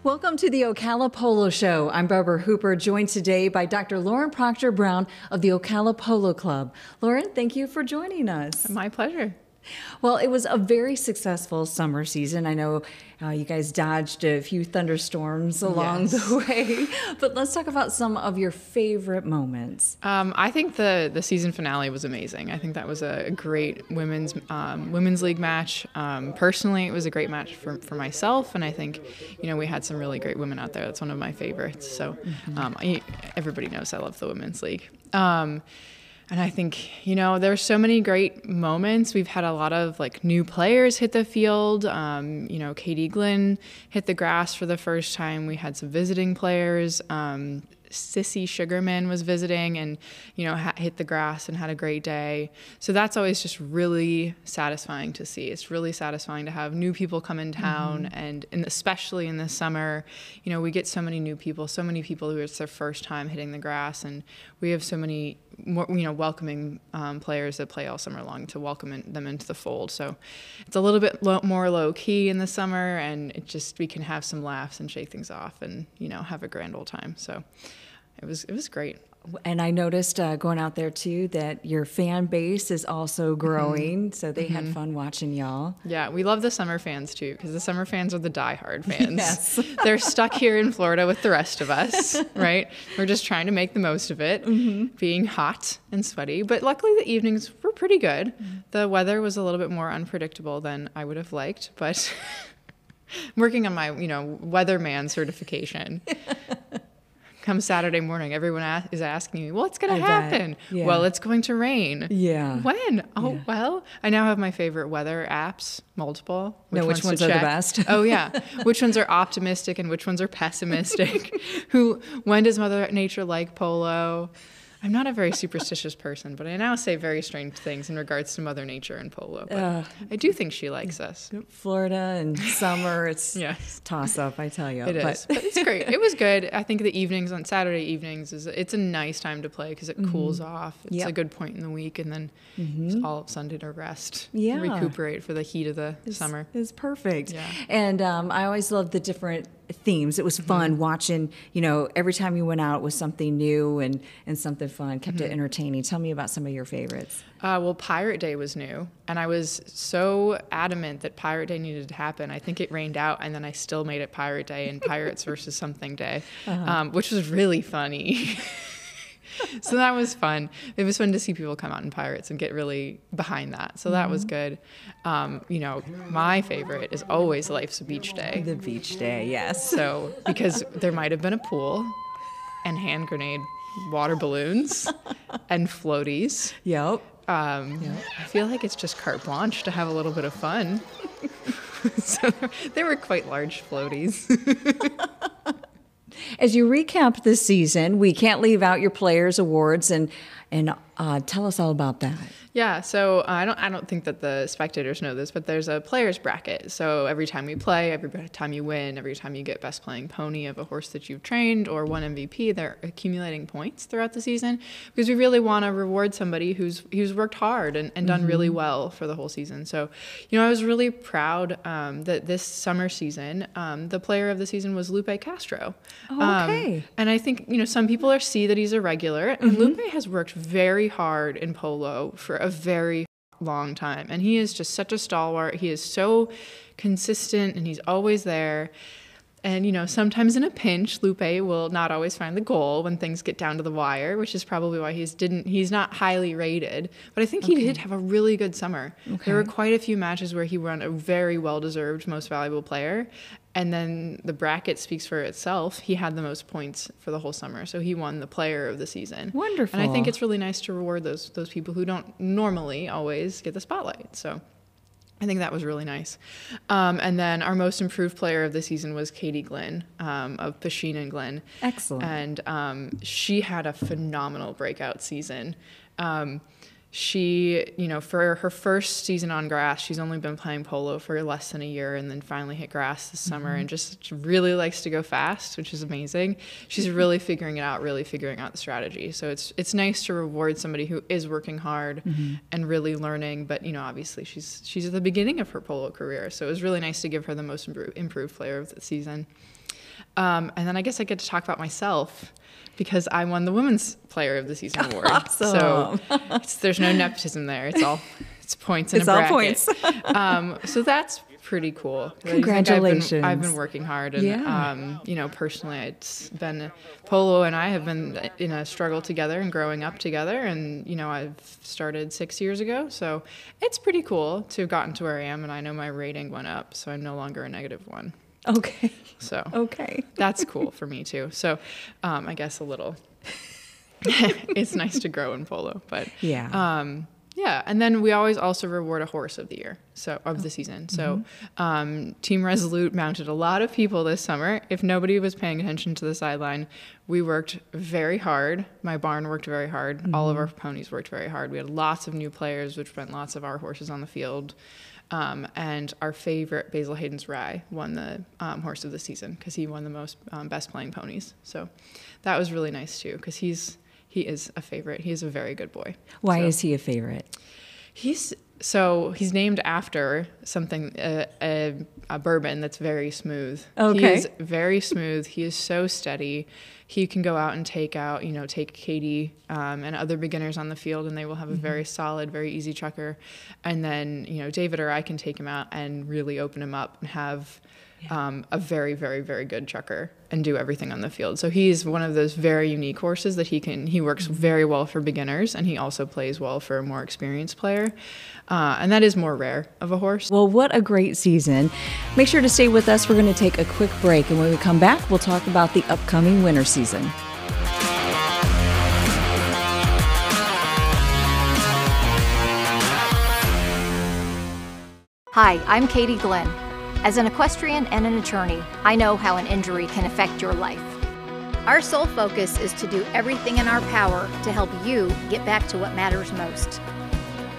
Welcome to the Ocala Polo Show. I'm Barbara Hooper, joined today by Dr. Lauren Proctor-Brown of the Ocala Polo Club. Lauren, thank you for joining us. My pleasure. Well, it was a very successful summer season. I know you guys dodged a few thunderstorms along the way, but let's talk about some of your favorite moments. I think the season finale was amazing. I think that was a great women's league match. Personally, it was a great match for myself, and I think we had some really great women out there. That's one of my favorites. So everybody knows I love the women's league. And I think, there's so many great moments. We've had a lot of new players hit the field. Piccin Glynn hit the grass for the first time. We had some visiting players. Sissy Sugarman was visiting and, hit the grass and had a great day. So that's always just really satisfying to see. It's really satisfying to have new people come in town. And especially in the summer, we get so many new people, so many people who it's their first time hitting the grass. And we have so many more, welcoming players that play all summer long to welcome them into the fold. So it's a little bit more low key in the summer, and we can have some laughs and shake things off and, have a grand old time. So it was great. And I noticed going out there too that your fan base is also growing, so they had fun watching y'all. Yeah, we love the summer fans too, because the summer fans are the diehard fans. Yes. They're stuck here in Florida with the rest of us, right? We're just trying to make the most of it, being hot and sweaty. But luckily the evenings were pretty good. The weather was a little bit more unpredictable than I would have liked, but I'm working on my, weatherman certification. Come Saturday morning, everyone is asking me, what's going to happen? Yeah. Well, it's going to rain. Yeah. When? Oh, well, I now have my favorite weather apps, multiple. Which ones are the best? Oh, yeah. Which ones are optimistic and which ones are pessimistic? When does Mother Nature like polo? I'm not a very superstitious person, but I now say very strange things in regards to Mother Nature and polo. But I do think she likes us. Florida and summer, it's toss-up, I tell you. It is, but it's great. It was good. I think the evenings, on Saturday evenings, it's a nice time to play because it cools off. It's a good point in the week, and then it's all Sunday to rest, recuperate for the heat of the summer. It's perfect. Yeah. And I always loved the different themes. It was fun watching, every time you went out was something new and something fun, kept it entertaining. Tell me about some of your favorites. Well, Pirate Day was new, and I was so adamant that Pirate Day needed to happen. I think it rained out, and then I still made it Pirate Day and Pirates versus something day, which was really funny. So that was fun. It was fun to see people come out in Pirates and get really behind that. So that was good. My favorite is always Life's a Beach Day. The beach day, yes. So because there might have been a pool and hand grenade water balloons and floaties. Yep. I feel like it's just carte blanche to have a little bit of fun. So they were quite large floaties. As you recap this season, we can't leave out your Players Awards, and tell us all about that. Yeah, so I don't think that the spectators know this, but there's a players bracket. So every time we play, every time you win, every time you get best playing pony of a horse that you've trained or won MVP, they're accumulating points throughout the season because we really want to reward somebody who's worked hard and done really well for the whole season. So, I was really proud that this summer season, the player of the season was Lupe Castro. Oh, okay. And I think, some people see that he's a regular, and Lupe has worked very hard in polo for a very long time. And he is just such a stalwart. He is so consistent and he's always there. And, sometimes in a pinch, Lupe will not always find the goal when things get down to the wire, which is probably why he's not highly rated. But I think he did have a really good summer. Okay. There were quite a few matches where he won a very well-deserved most valuable player. And then the bracket speaks for itself. He had the most points for the whole summer, so he won the player of the season. Wonderful. And I think it's really nice to reward those people who don't normally always get the spotlight. So I think that was really nice. And then our most improved player of the season was Piccin Glynn of Piccin Glynn. Excellent. And she had a phenomenal breakout season. She, for her first season on grass, she's only been playing polo for less than a year and then finally hit grass this summer and just really likes to go fast, which is amazing. She's really figuring it out, really figuring out the strategy. So it's nice to reward somebody who is working hard and really learning. But, obviously she's at the beginning of her polo career. So it was really nice to give her the most improved player of the season. And then I guess I get to talk about myself because I won the Women's Player of the Season award. Awesome. So there's no nepotism there. It's points in a all bracket. points. So that's pretty cool. Congratulations. I've been working hard, and you know, personally, it's been Polo and I have been in a struggle together and growing up together, and you know, I've started 6 years ago, so it's pretty cool to have gotten to where I am, and I know my rating went up, so I'm no longer a -1. Okay. So okay, that's cool for me too. So I guess a little. It's nice to grow in polo, but yeah, and then we always also reward a horse of the year, so of the season. So Team Resolute mounted a lot of people this summer. If nobody was paying attention to the sideline, we worked very hard. My barn worked very hard. All of our ponies worked very hard. We had lots of new players, which meant lots of our horses on the field. And our favorite, Basil Hayden's Rye, won the horse of the season because he won the most best playing ponies. So that was really nice too, because he is a favorite. He is a very good boy. Why is he a favorite? He's named after something, a bourbon that's very smooth. Okay. He is very smooth. He is so steady. He can go out and take Katie and other beginners on the field, and they will have a very solid, very easy chukker. And then, you know, David or I can take him out and really open him up and have a very, very, very good chukker and do everything on the field. So he's one of those very unique horses that he works very well for beginners, and he also plays well for a more experienced player. And that is more rare of a horse. Well, what a great season. Make sure to stay with us. We're going to take a quick break, and when we come back, we'll talk about the upcoming winter season. Hi, I'm Piccin Glynn. As an equestrian and an attorney, I know how an injury can affect your life. Our sole focus is to do everything in our power to help you get back to what matters most.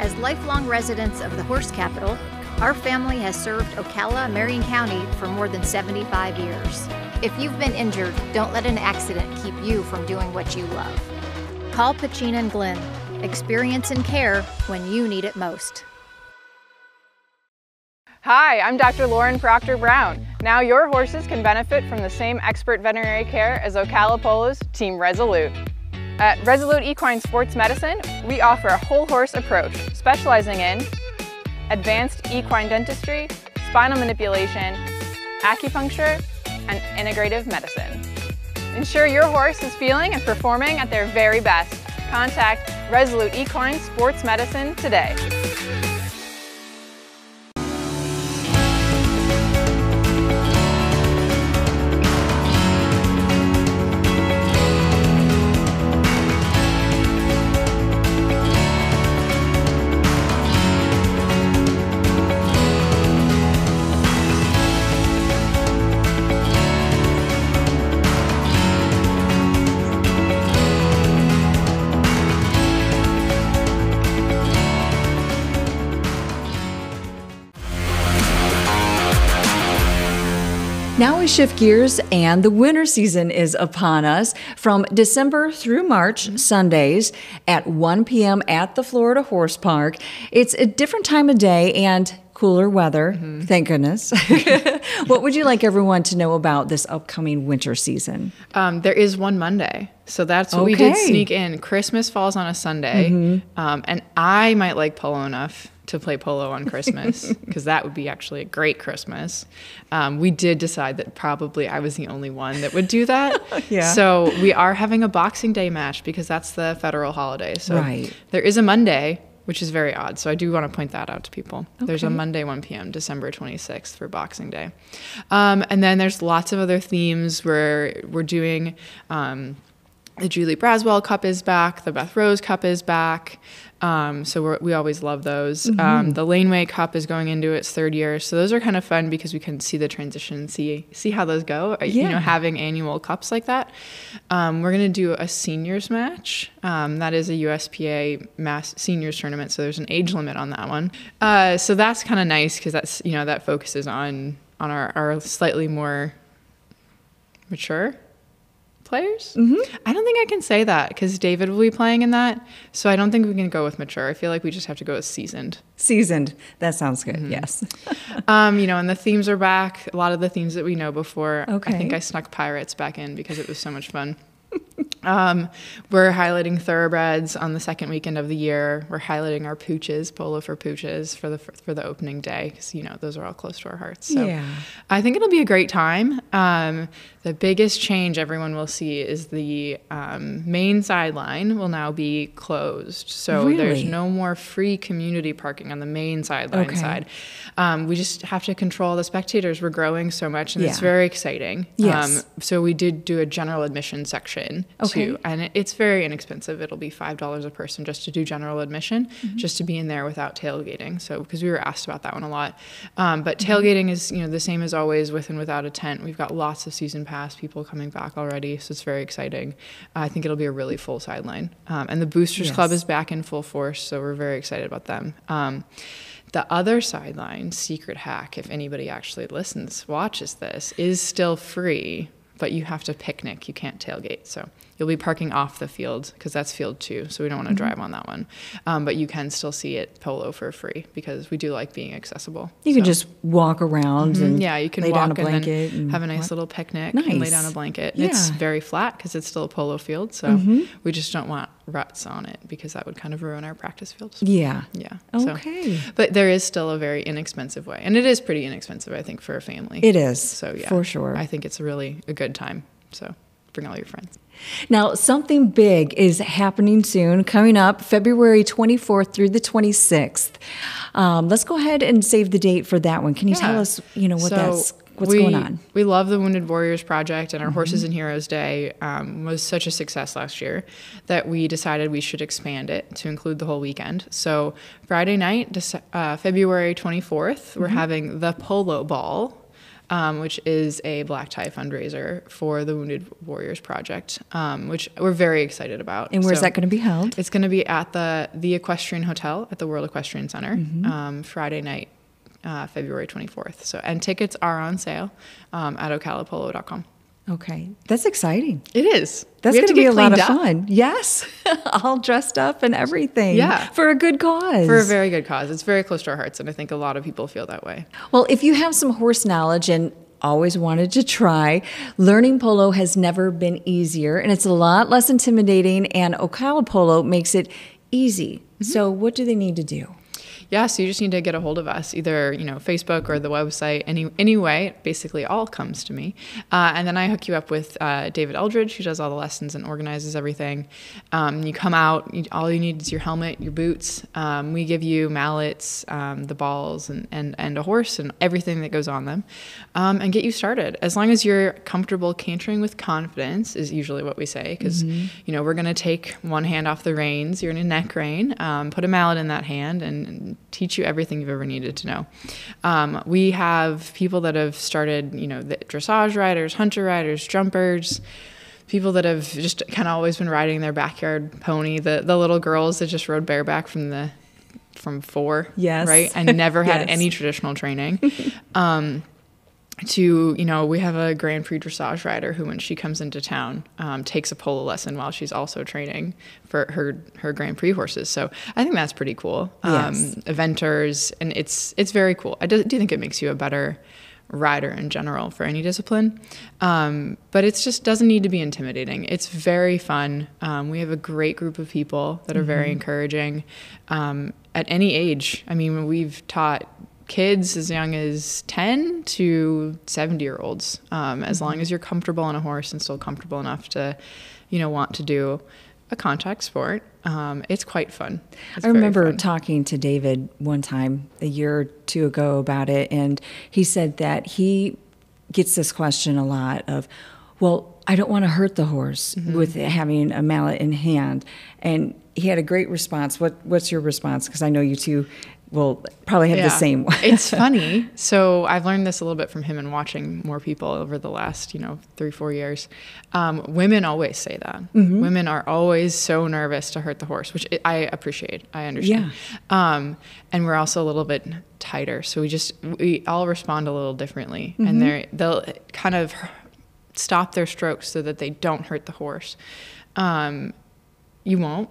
As lifelong residents of the horse capital, our family has served Ocala, Marion County for more than 75 years. If you've been injured, don't let an accident keep you from doing what you love. Call Piccin Glynn. Experience and care when you need it most. Hi, I'm Dr. Lauren Proctor-Brown. Now your horses can benefit from the same expert veterinary care as Ocala Polo's Team Resolute. At Resolute Equine Sports Medicine, we offer a whole horse approach, specializing in advanced equine dentistry, spinal manipulation, acupuncture, and integrative medicine. Ensure your horse is feeling and performing at their very best. Contact Resolute Equine Sports Medicine today. Now we shift gears, and the winter season is upon us. From December through March, Sundays at 1 p.m. at the Florida Horse Park. It's a different time of day and cooler weather, thank goodness. What would you like everyone to know about this upcoming winter season? There is one Monday, so that's what we did sneak in. Christmas falls on a Sunday, and I might like polo enough to play polo on Christmas, because that would be actually a great Christmas. We did decide that probably I was the only one that would do that. So we are having a Boxing Day match because that's the federal holiday. So there is a Monday, which is very odd. So I do want to point that out to people. There's a Monday, 1 p.m., December 26th for Boxing Day. And then there's lots of other themes where we're doing the Julie Braswell Cup is back. The Beth Rose Cup is back. So we always love those. The Laneway Cup is going into its 3rd year. So those are kind of fun because we can see the transition, see how those go, you know, having annual cups like that. We're going to do a seniors match. That is a USPA mass seniors tournament. So there's an age limit on that one. So that's kind of nice because that's, you know, that focuses on our slightly more mature players. I don't think I can say that because David will be playing in that. So I don't think we can go with mature. I feel like we just have to go with seasoned. Seasoned. That sounds good. Yes. And the themes are back. A lot of the themes that we know before. Okay. I think I snuck pirates back in because it was so much fun. We're highlighting thoroughbreds on the second weekend of the year. We're highlighting our pooches, polo for pooches, for the opening day because those are all close to our hearts. So yeah. I think it'll be a great time. The biggest change everyone will see is the main sideline will now be closed. So Really? There's no more free community parking on the main sideline side. We just have to control the spectators. We're growing so much, and it's very exciting. Yes. So we did do a general admission section too, and it's very inexpensive. It'll be $5 a person just to do general admission, just to be in there without tailgating. So because we were asked about that one a lot, but tailgating is the same as always, with and without a tent. We've got lots of season pass people coming back already, so it's very exciting. I think it'll be a really full sideline, and the Boosters Club is back in full force, so we're very excited about them. The other sideline, secret hack, if anybody actually watches this, is still free, but you have to picnic. You can't tailgate. So you'll be parking off the field because that's field 2. So we don't want to drive on that one. But you can still see it polo for free because we do like being accessible. You can just walk around and you can lay walk down a blanket and then have a nice little picnic Nice. and lay down a blanket. Yeah. It's very flat because it's still a polo field. So we just don't want ruts on it because that would kind of ruin our practice fields. Yeah. Yeah. Okay. So, but there is still a very inexpensive way. And it is pretty inexpensive, I think, for a family. It is. So, yeah. For sure. I think it's really a good time. So bring all your friends. Now, something big is happening soon, coming up February 24th through the 26th. Let's go ahead and save the date for that one. Can you tell us, what's going on? We love the Wounded Warriors Project, and our Horses and Heroes Day was such a success last year that we decided we should expand it to include the whole weekend. So Friday night, February 24th, we're having the Polo Ball, which is a black tie fundraiser for the Wounded Warriors Project, which we're very excited about. And where's that going to be held? It's going to be at the Equestrian Hotel at the World Equestrian Center, Friday night, February 24th. So, and tickets are on sale at ocalapolo.com. Okay. That's exciting. It is. That's going to be a lot of fun. Yes. All dressed up and everything. Yeah. For a good cause. For a very good cause. It's very close to our hearts, and I think a lot of people feel that way. Well, if you have some horse knowledge and always wanted to try, learning polo has never been easier, and it's a lot less intimidating, and Ocala Polo makes it easy. So what do they need to do? Yeah, so you just need to get a hold of us, either Facebook or the website. Any way, it basically all comes to me, and then I hook you up with David Eldridge, who does all the lessons and organizes everything. You come out, all you need is your helmet, your boots. We give you mallets, the balls, and a horse, and everything that goes on them, and get you started. As long as you're comfortable cantering with confidence, is usually what we say, because we're going to take one hand off the reins. You're in a neck rein. Put a mallet in that hand and teach you everything you've ever needed to know. We have people that have started, the dressage riders, hunter riders, jumpers, people that have just kind of always been riding their backyard pony, the little girls that just rode bareback from 4, right, and never had any traditional training. We have a Grand Prix dressage rider who, when she comes into town, takes a polo lesson while she's also training for her Grand Prix horses. So I think that's pretty cool. Eventers, and it's very cool. I do think it makes you a better rider in general for any discipline. But it just doesn't need to be intimidating. It's very fun. We have a great group of people that are very encouraging at any age. I mean, we've taught kids as young as 10 to 70-year-olds, as long as you're comfortable on a horse and still comfortable enough to, want to do a contact sport. It's quite fun. I remember talking to David one time a year or two ago about it, and he said that he gets this question a lot of, well, I don't want to hurt the horse with having a mallet in hand. And he had a great response. What's your response? Because I know you two will probably have the same one. It's funny. So I've learned this a little bit from him and watching more people over the last, 3-4 years. Women always say that. Women are always so nervous to hurt the horse, which I appreciate. I understand. Yeah. And we're also a little bit tighter. So we all respond a little differently. And they'll kind of stop their strokes so that they don't hurt the horse. You won't.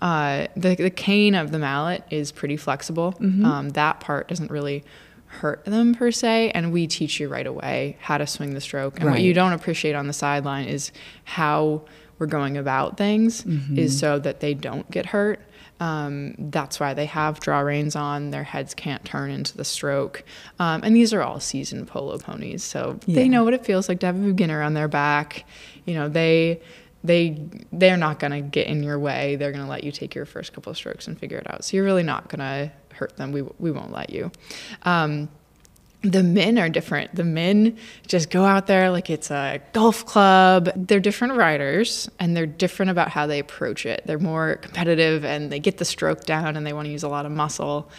The cane of the mallet is pretty flexible. That part doesn't really hurt them per se, and we teach you right away how to swing the stroke. And what you don't appreciate on the sideline is how we're going about things is so that they don't get hurt. That's why they have draw reins on. Their heads can't turn into the stroke. And these are all seasoned polo ponies, so they know what it feels like to have a beginner on their back. You know, they're not going to get in your way. They're going to let you take your first couple of strokes and figure it out. So you're really not going to hurt them. We won't let you. The men are different. The men just go out there like it's a golf club. They're different riders, and they're different about how they approach it. They're more competitive, and they get the stroke down, and they want to use a lot of muscle.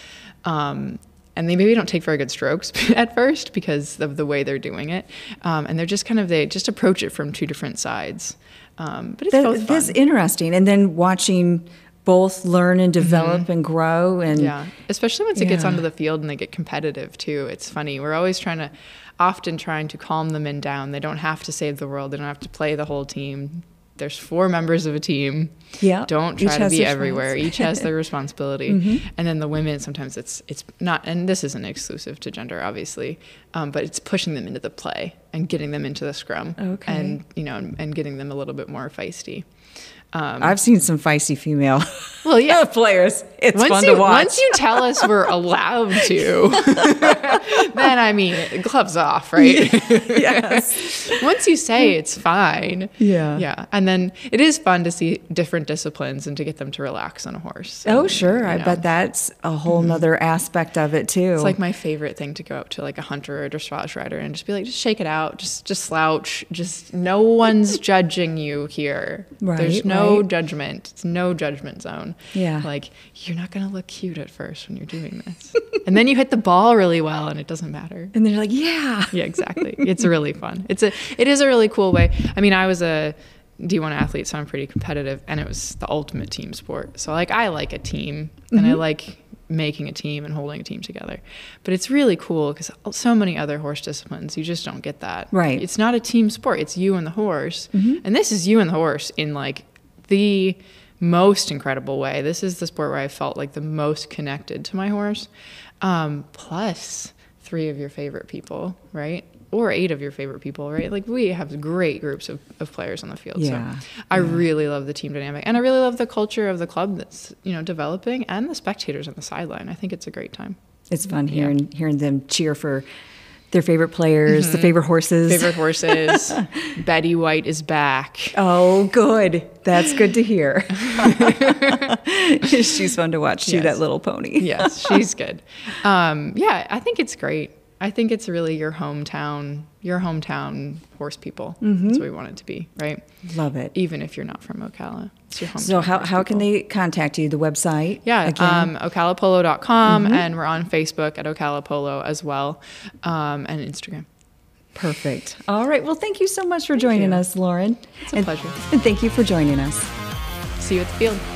And they maybe don't take very good strokes at first because of the way they're doing it. And they're just they just approach it from two different sides. But it's both fun. That's interesting. And then watching both learn and develop and grow. And especially once it gets onto the field and they get competitive too. It's funny. We're always often trying to calm the men down. They don't have to save the world. They don't have to play the whole team. There's 4 members of a team. Yeah. Don't try to be everywhere. Each has their responsibility. And then the women, sometimes it's not, and this isn't exclusive to gender, obviously, but it's pushing them into the play and getting them into the scrum. And, and getting them a little bit more feisty. I've seen some feisty female players. It's fun to watch. Once you tell us we're allowed to, then gloves off, right? Yes. Once you say it's fine. Yeah. And then it is fun to see different disciplines and to get them to relax on a horse. Oh, sure. I bet that's a whole nother aspect of it too. It's like my favorite thing to go up to like a hunter or a dressage rider and just be like, just shake it out. Just slouch. Just no one's judging you here. Right. There's no judgment. It's no judgment zone. Yeah. Like, you're not going to look cute at first when you're doing this. And then you hit the ball really well and it doesn't matter. And they're like, yeah. Yeah, exactly. It's really fun. It is a really cool way. I mean, I was a D1 athlete, so I'm pretty competitive, and it was the ultimate team sport. So like, I like a team and I like making a team and holding a team together. But it's really cool because so many other horse disciplines, you just don't get that. Right. It's not a team sport. It's you and the horse. And this is you and the horse in like the most incredible way. This is the sport where I felt like the most connected to my horse. Plus 3 of your favorite people, right? Or 8 of your favorite people, right? Like, we have great groups of players on the field. Yeah. So I really love the team dynamic, and I really love the culture of the club that's, developing, and the spectators on the sideline. I think it's a great time. It's fun hearing them cheer for their favorite players, the favorite horses. Betty White is back. Oh, good. That's good to hear. She's fun to watch too, that little pony. Yes, she's good. I think it's great. I think it's really your hometown horse people. That's what we want it to be, right? Love it. Even if you're not from Ocala. It's your hometown. So how can they contact you? The website? Yeah, ocalapolo.com, and we're on Facebook at Ocala Polo as well, and Instagram. Perfect. All right. Well, thank you so much for joining us, Lauren. It's a pleasure. And thank you for joining us. See you at the field.